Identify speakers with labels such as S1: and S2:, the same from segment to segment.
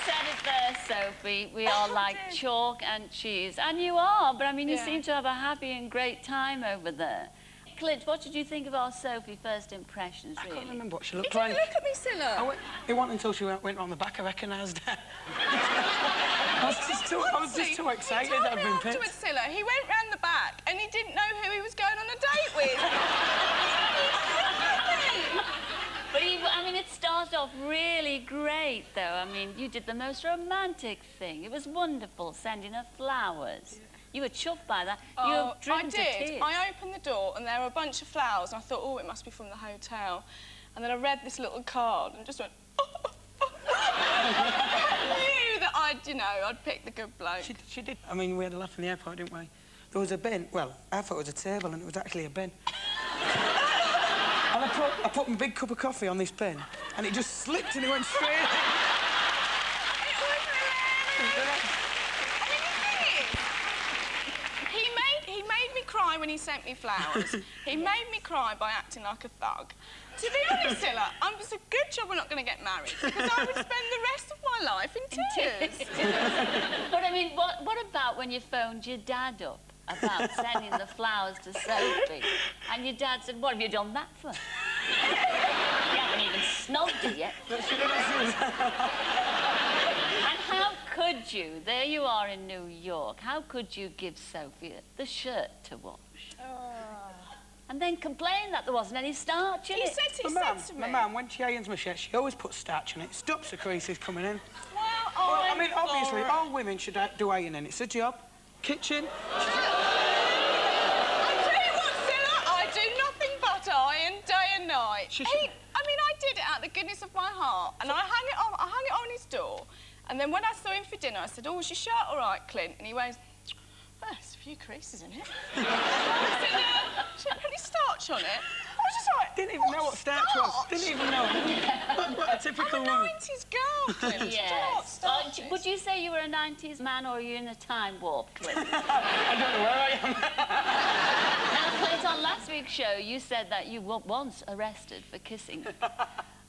S1: said it there, Sophie. We are like chalk and cheese. And you are, but I mean, you seem to have a happy and great time over there. Clint, what did you think of our Sophie first impressions, really?
S2: I can't remember what she looked like.
S3: Look at me, Scylla.
S2: It wasn't until she went on the back I recognised her. I was just too excited that I'd been picked.
S3: Scylla, he went round the back and he didn't know who he was going on a date with.
S1: But I mean, it started off really great, though. I mean, you did the most romantic thing. It was wonderful, sending her flowers. Yeah. You were chuffed by that. You were driven to tears.
S3: I opened the door and there were a bunch of flowers and I thought, oh, it must be from the hotel. And then I read this little card and just went, I knew that I'd pick the good bloke.
S2: She did. I mean, we had a laugh in the airport, didn't we? There was a bin. Well, I thought it was a table and it was actually a bin. And I put my big cup of coffee on this bin and it just slipped and it went straight in.
S3: He made me cry when he sent me flowers. He made me cry by acting like a thug. To be honest, Scylla, it's a good job we're not going to get married because I would spend the rest of my life in tears.
S1: But I mean, what about when you phoned your dad up about sending the flowers to Sophie? And your dad said, what have you done that for? You haven't even snogged her yet. And how could you, there you are in New York, how could you give Sophie the shirt to wash? And then complain that there wasn't any starch in it?
S3: He said to me...
S2: My mum, when she irons my shirt, she always puts starch in it. Stops the creases coming in.
S3: Well,
S2: I mean, obviously, all women should do ironing. It's a job. Kitchen.
S3: I tell you what, Scylla, I do nothing but iron day and night. I did it out of the goodness of my heart, and I hung it on his door. And then when I saw him for dinner, I said, oh, is your shirt all right, Clint? And he went, oh, there's a few creases in it. I said, any starch on it? I was just like,
S2: didn't even know what starch was. Didn't even know. What a typical woman.
S3: I'm a 90s girl, Clint.
S1: Yes. Would you say you were a 90s man, or are you in a time warp, Clint?
S2: I don't know where I am.
S1: Now, Clint, on last week's show, you said that you were once arrested for kissing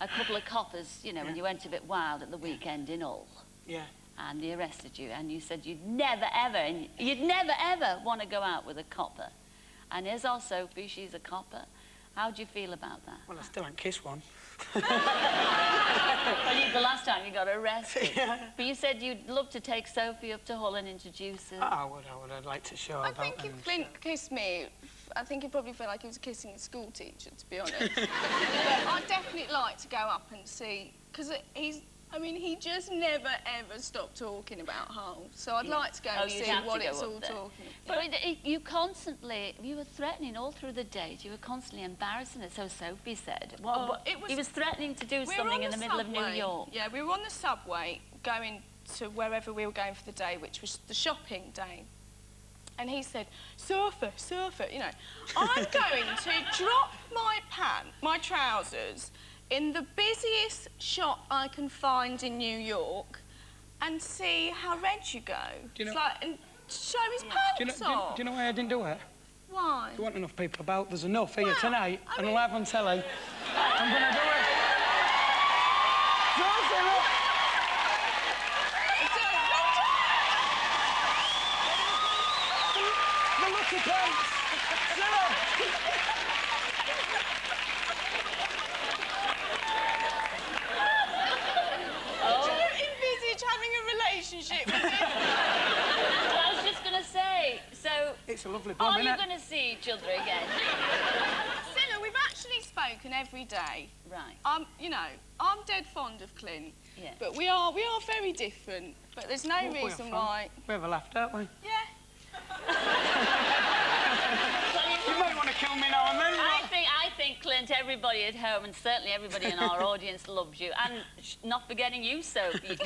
S1: a couple of coppers, you know, when you went a bit wild at the weekend in Hull.
S2: Yeah.
S1: And they arrested you, and you said you'd never, ever want to go out with a copper. And here's our Sophie, she's a copper. How do you feel about that?
S2: Well, I still haven't kissed one.
S1: Well, the last time you got arrested. Yeah. But you said you'd love to take Sophie up to Hull and introduce her.
S2: I would. I'd like to show her about
S3: I think if Clint kissed me, I think he'd probably feel like he was kissing a school teacher, to be honest. But I'd definitely like to go up and see, because he just never, ever stopped talking about Hull. So I'd like to go and see what it's all talking about.
S1: But you were threatening all through the date. You were constantly embarrassing her, so Sophie said. He was threatening to do something in the middle of New York.
S3: Yeah, we were on the subway going to wherever we were going for the day, which was the shopping day. And he said, surfer, you know, I'm going to drop my trousers in the busiest shop I can find in New York and see how red you go. And show his pants off.
S2: Do you know why I didn't do it?
S3: Why?
S2: There weren't enough people about. There's enough here tonight, and live on telly. I'm going to do it. The lucky pants.
S3: Relationship with him.
S1: I was just going to say, so...
S2: It's a lovely bum,
S1: are you going to see each other again?
S3: Scylla, we've actually spoken every day.
S1: Right.
S3: I'm dead fond of Clint.
S1: Yeah.
S3: But we are very different. But there's no reason why...
S2: We have a laugh, don't we?
S3: Yeah.
S2: You might want to kill me now and then.
S1: I think, Clint, everybody at home, and certainly everybody in our audience loves you. And not forgetting you, Sophie.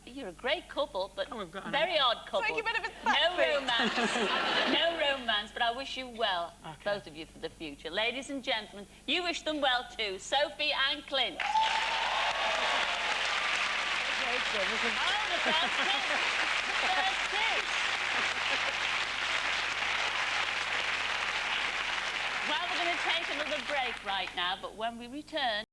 S1: You're a great couple, but very odd couple.
S3: Take a bit of a
S1: no romance. No romance, but I wish you well, both of you, for the future. Ladies and gentlemen, you wish them well too, Sophie and Clint. Oh, the first kiss. The first kiss. Well, we're going to take another break right now, but when we return...